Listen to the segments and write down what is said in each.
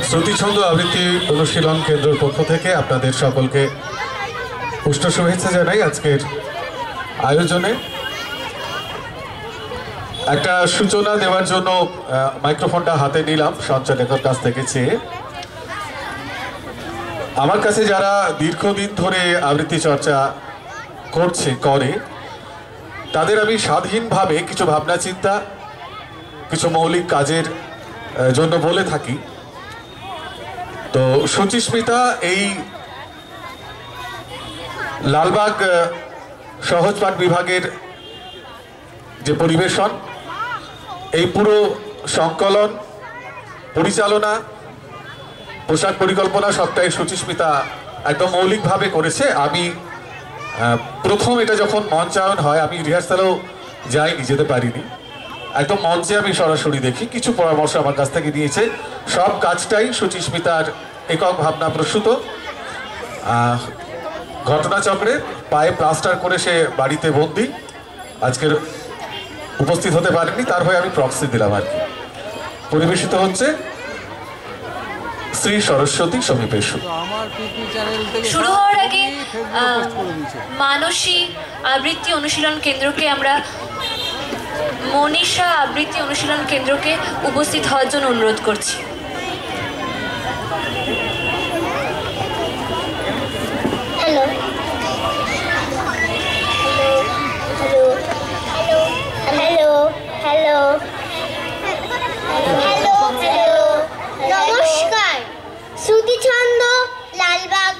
শ্রুতিছন্দ আবৃত্তি অনুশীলন কেন্দ্রের পক্ষ থেকে আপনাদের সকলকে পুষ্ট শুভেচ্ছা জানাই। আজকের আয়োজনে একটা সূচনা দেওয়ার জন্য মাইক্রোফোনটা হাতে নিলাম সঞ্চালকের কাছ থেকে চেয়ে। আমার কাছে যারা দীর্ঘদিন ধরে আবৃত্তি চর্চা করে তাদের আমি স্বাধীনভাবে কিছু ভাবনা চিন্তা, কিছু মৌলিক কাজের জন্য বলে থাকি। তো সুচিস্মিতা এই লালবাগ সহজপাঠ বিভাগের যে পরিবেশন, এই পুরো সংকলন, পরিচালনা, পোশাক পরিকল্পনা সবটাই সুচিস্মিতা একদম মৌলিকভাবে করেছে। আমি প্রথম এটা যখন মঞ্চায়ন হয়, আমি রিহার্সালও যাইনি, যেতে পারিনি, একদম মঞ্চে আমি সরাসরি দেখি। কিছু পরামর্শ আমার কাছ থেকে নিয়েছে। সব কাজটাই সুচিস্মিতার একক ভাবনা প্রসূত। ঘটনাচক্রে পায়ে প্লাস্টার করে সে বাড়িতে বন্দি, আজকের উপস্থিত হতে পারেনি, তার হয়ে আমি প্রক্সি দিলাম আর কি। পরিবেশিত হচ্ছে শ্রী সরস্বতী সমীপেশু। শুরু হওয়ার আগে মানসী আবৃত্তি অনুশীলন কেন্দ্রকে আমরা মনীষা আবৃত্তি অনুশীলন কেন্দ্রকে উপস্থিত হওয়ার জন্য অনুরোধ করছি। Hello hello hello hello hello hello নমস্কার। শ্রুতিছন্দ লালবাগ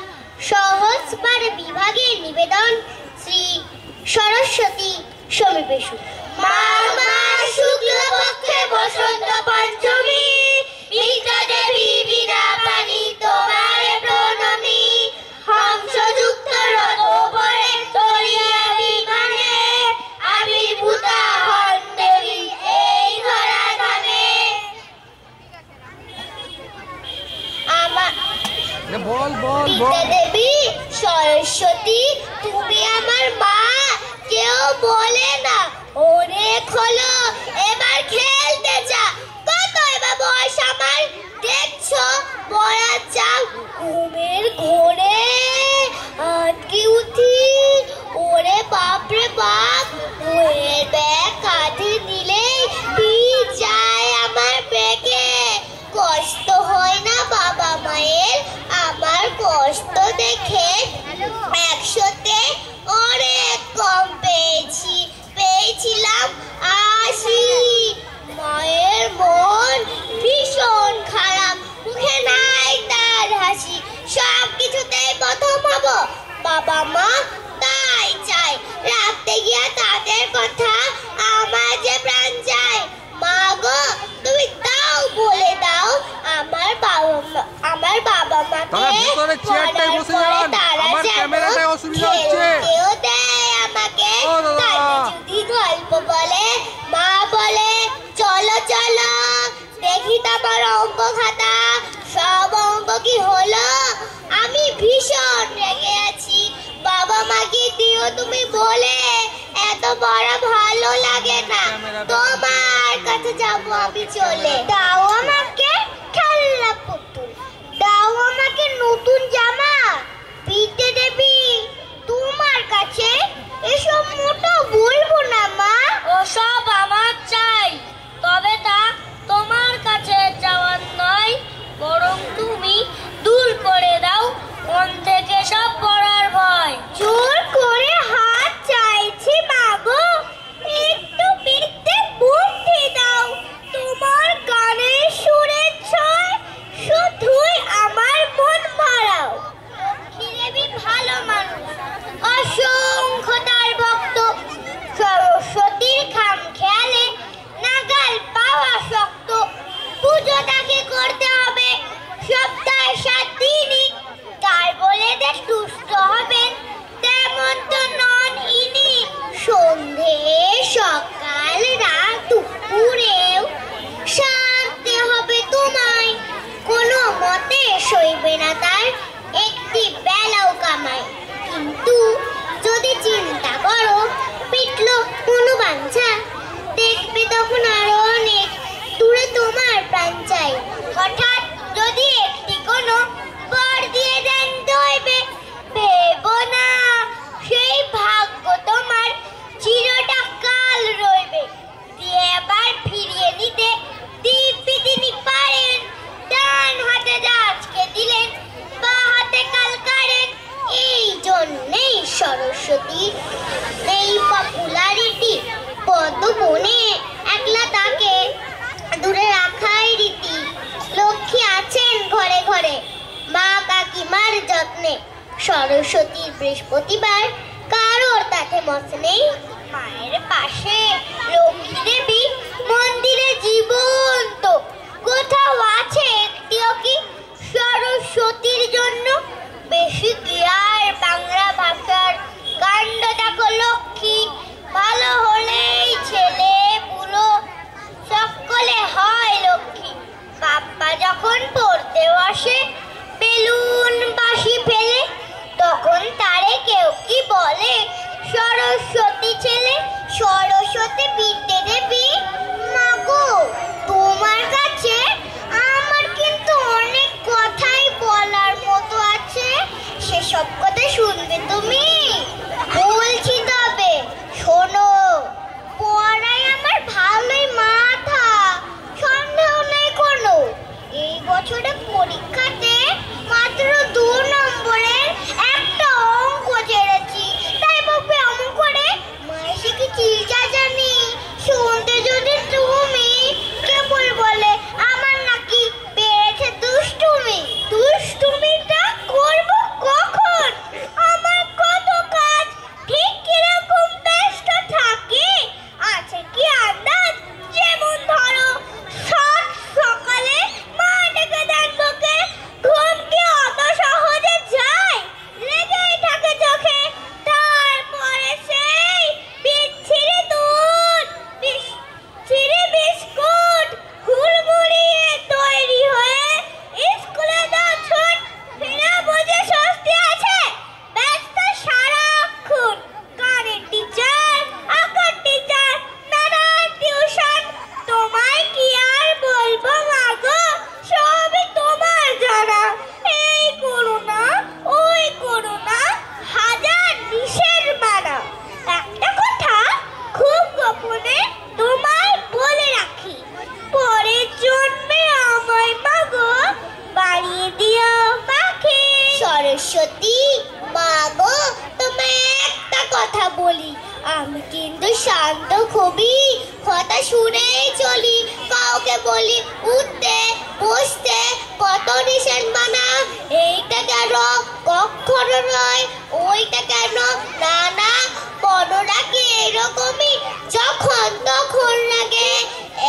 সহজপাঠ বিভাগের নিবেদন শ্রী সরস্বতী সমীপেশু। শুক্লপক্ষে বসন্ত পঞ্চমী, বিদ্যা দেবী বিনা পানি তোমারে প্রণামী। হংসযুক্ত রথ পরে তরিয়া বিমানে, আবির্ভূতা হন দেবী এই ধরাধামে। বিদ্যা দেবী সরস্বতী তুমি আমার মা, কেউ বলে না অনেক হলো এবার খেলতে যা। কত এবার বয়স আমার দেখছো, বড়া চাও ঘুমের ঘোরে আটকে উঠি। ওরে বাপরে বাপ, বইয়ের ব্যাগ কাঁধে নিলেই পিঠ যায় আমার বেগে। কষ্ট হয় না বাবা মায়ের আমার কষ্ট দেখে, 100-তে অনেক কম পেয়েছিলাম 80। মায়ের মন ভীষণ খারাপ, মুখে নাই তার হাসি। সব কিছুতেই প্রথম হব, বাবা মা তাই চাই। রাখতে গিয়া তাদের কথা আমার যে প্রাণ চাই। মা গো তুমি তাও বলে দাও আমার বাবা মাকে তারা যেন খেলতেও দেয় আমাকে। যদি গল্প বলে মা বলে চলো চলো দেখি তোমার অঙ্ক খাতা, সব অঙ্ক কি হলো? আমি ভীষণ রেগে আছি, বাবা মাকে দিও তুমি বলে, এত বড় ভালো লাগে না, তোমার কাছে যাবো আমি চলে। দাও আমাকে খেলনা পুতুল, দাও আমাকে নতুন জামা। বিদ্যা দেবী তোমার কাছে এসব মোটো বলবো না মা, ওসব আমার চাই, তবে তা তোমার কাছে যাওয়ার নয়, বরং তুমি দূর করে দাও মন থেকে সব পড়ার ভয়। জোর করে হাত চাইছি মা গো, একটু বিদ্যে বুদ্ধি দাও। তোমার গানের সুরের ছয় শুধুই আমার মন ভরাও। লক্ষ্মী দেবী ভালো মানুষ, অসংখ্য তার ভক্ত। সরস্বতীর খাম খেয়ালে নাগাল পাওয়া শক্ত। পুজো তাকে করতে হবে সপ্তাহে 7 দিনই, তার বলে দেশ দুষ্ট হবেন তেমন তো নন ইনি। সন্ধে সকাল রাত দুপুরেও শান্তি হবে তোমায়, কোনো মতে সইবে না তার একটি বেলাও কামাই। কিন্তু যদি চিন্তা করো পিটলো কোনো বাঞ্ছা, দেখবে তখন আরো অনেক দূরে তোমার প্রাণ চাই। হঠাৎ যদি ঘরে মা কাকিমার যত্নে। সরস্বতীর বৃহস্পতিবার কারোর তাতে মত নেই। মায়ের পাশে লক্ষ্মী দেবী মন্দিরে জীবন্ত। কোথাও আছে একটিও কি সরস্বতীর জন্য? বেশি কি আর বাংলা ভাষার কাণ্ড দেখো লক্ষ্মী। ভালো হলেই ছেলে বুড়ো সকলে হয় লক্ষ্মী। বাপ্পা যখন পড়তেও আসে বেলুন বাঁশি ফেলে, তখন তারে কেউ কি বলে সরস্বতী ছেলে? সরস্বতী বিদ্যে দেবী। মাগো, তোমার কাছে আমার কিন্তু অনেক কথাই বলার মতো আছে। সেসব কথা শুনবে তুমি? বলছি তবে শোনো। পড়ায় আমার ভালোই মাথা, সন্দেহ নেই কোনো। এই বছরে পরীক্ষাতে মাত্র 2 নম্বরের একটা অঙ্ক ছেড়েছি। তাই বাবা অমন করে মায়ের শিখেছি যা জানি। শুনতে যদি তুমি কেবল বলে আমার নাকি বেড়েছে দুষ্টুমি। দুষ্টুমিটা করব কখন? আমার কত কাজ, ঠিক কিরকম ব্যস্ত থাকে আছে কি আন্দাজ? যেমন ধরো সাত সকালে মা ডেকে দেন বকে, ঘুম কি অত সহজে যায়? লেগেই থাকে চোখে। তারপরে সেই বিচ্ছিরি দুধ, বিচ্ছিরি বিস্কুট, হুড়মুড়িয়ে তৈরি হয়ে স্কুলে দাও ছুট। ফেরা বুঝে স্বস্তি আছে? ব্যস্ত সারাক্ষণ। গানের টিচার, আঁকার টিচার, নানান টিউশন। তোমায় কি আর বলবো মাগো, সবই তোমার জানা। এই করো না, ওই করো না, হাজার নিষের মানা। একটা কথা খুব গোপনে তোমায় বলে রাখি, পরের জন্মে আমায় মাগো বাড়িয়ে দিও পাখি। সরস্বতী মাগো, তোমায় একটা কথা বলি, আমি কিন্তু শান্ত খুবই, কথা শুনেই চলি। কাউকে বলি উঠতে বসতে কত নিষেধ মানা। এইটা কেন কখনো নয়, ওইটা কেন না না, বড়রা কি এরকমই যখন তখন লাগে?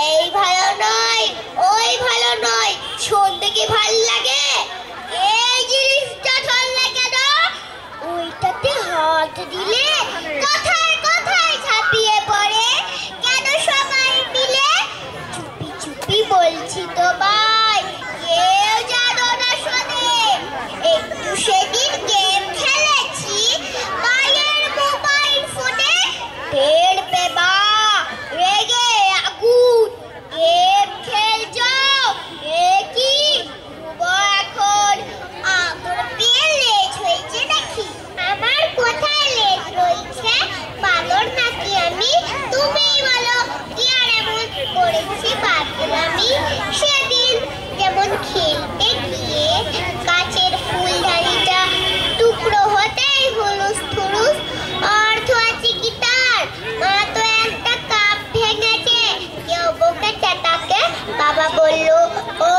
এই ভালো নয়, ওই ভালো নয়, শুনতে কি ভাল লাগে? এই জিনিসটা ধরলে কেন? ওইটাতে হাত দিলে কথায় কথায় ছাপিয়ে পড়ে কেন সবাই মিলে? চুপি চুপি বলছি তো ভাই, কেউ জানো না শোনে। একটু সেদিন গেম খেলেছি মায়ের মোবাইল ফোনে। টের পেবা রেগে আগুন, গেম খেলছ এ কি? এখন আগুন পেয়ে লেজ হয়েছে নাকি? আমার কোথায় লেজ রয়েছে? বানর নাকি আমি? তুমিই বলো কি আর এমন করেছি পাগলামি? সেদিন যেমন খেলতে গিয়ে গাছের ফুলদানিটা টুকরো হতেই হুলুস থুলুস। অর্থ আছে কি তার? মা তো একটা কাপ ভেঙেছে, কেউ বকেছে তাকে। বাবা বলল ও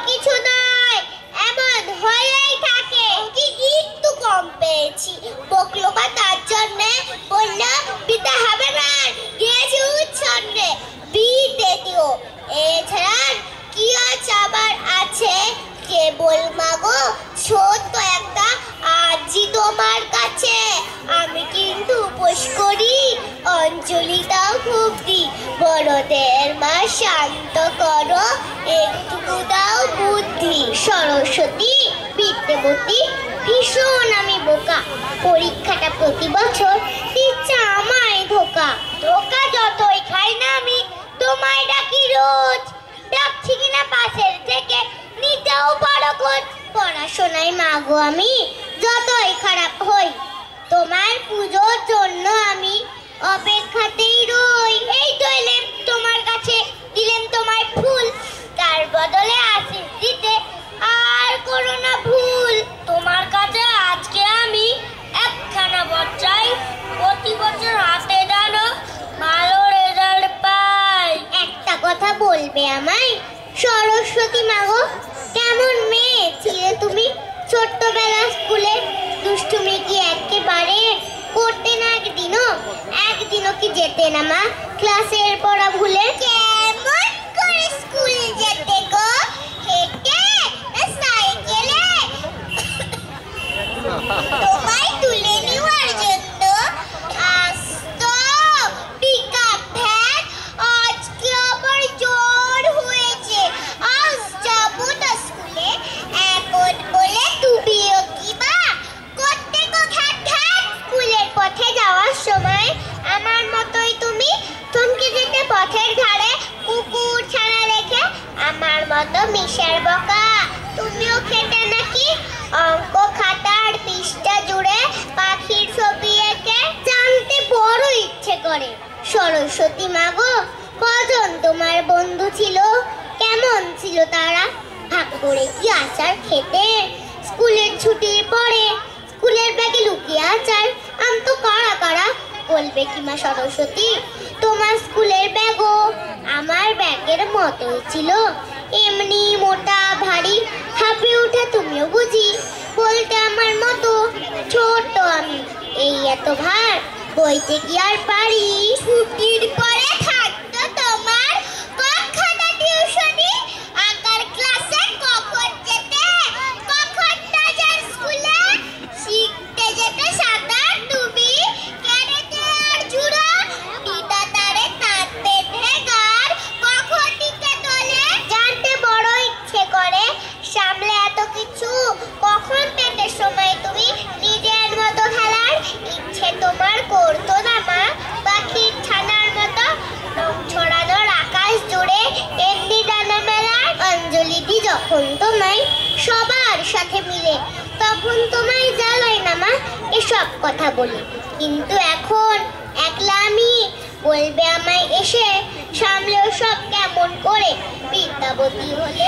কিছু নয়, এমন হয়েই থাকে। কি একটু কম পেয়েছি, বকলো বা তার জন্যে বলল বিতে হবে না, গিয়েছি উচ্ছন্নে বিতে দিও। এছাড়া কি আছে আবার আছে? কেবল মাগো ছোট্ট একটা আরজি তোমার কাছে। আমি কিন্তু উপোস করি, অঞ্জলিটাও খুব দিই। বড়দের মা শান্ত করো, একটু দাও বুদ্ধি। সরস্বতী বিদ্যাবতী ভীষণ আমি বোকা, পরীক্ষাটা প্রতি বছর দিচ্ছে আমায় ধোকা। ধোকা যতই খাই না আমি তোমায় ডাকি রোজ, ডাকছি কিনা পাশের থেকে নিতেও পারো খোঁজ। পড়াশোনায় মাগো আমি যতই খারাপ হই, তোমার পুজোর জন্য আমি অপেক্ষাতেই রই। এই তো এলেম তোমার কাছে, দিলেম তোমায় ফুল, তার বদলে আশীষ দিতে আর করো না ভুল। তোমার কাছে আজকে আমি একখানা বচ্চাই, প্রতি বছর হাতে জানো ভালো রেজাল্ট পাই। একটা কথা বলবে আমায়? সরস্বতী মাগো কেমন মেয়ে ছিলে খোকা, তুমিও খেতে নাকি? অঙ্ক খাতার পৃষ্ঠা জুড়ে পাখির ছবি এঁকে জানতে বড় ইচ্ছে করে। সরস্বতী মা গো, কজন তোমার বন্ধু ছিল? কেমন ছিল তারা? ভাগ করে কি আচার খেতে? স্কুলের ছুটির পরে স্কুলের ব্যাগে লুকিয়ে আচার আনতো কারা কারা? বলবে কি মা সরস্বতী? তোমার স্কুলের ব্যাগও আমার ব্যাগের মতোই ছিল, এমনি মোটা ভারী। হাঁপে উঠে তুমিও বুঝি বলতে আমার মতো ছোট আমি, এই এত ভার বইতে কি আর পারি? ছুটির পরে থাকতো তোমার কখানা টিউশনি, আঁকার ক্লাসে কখন যেতে, কখন নাজার স্কুলে, শিখতে যেতে সাঁতার তুমি, কেনেতে আর জুড়ো, দিদা তারে তাঁত বেঁধে গার, কখন দিকে তোলে। জানতে বড় ইচ্ছে করে, সামলে এত কিছু কখন পেতে সময় তুমি নিজের মতো খেলার? ইচ্ছে তোমার করতো না মা পাখির ছানার মতো রং ছড়ানোর আকাশ জুড়ে এমনি ডানা মেলার? অঞ্জলি দি যখন তোমায় সবার সাথে মিলে, তখন তোমায় জ্বালাই না মা এসব কথা বলি। কিন্তু এখন একলা আমি, বলবে আমায় এসে সামলেও সব কেমন করে? বিদ্যাবতী হলে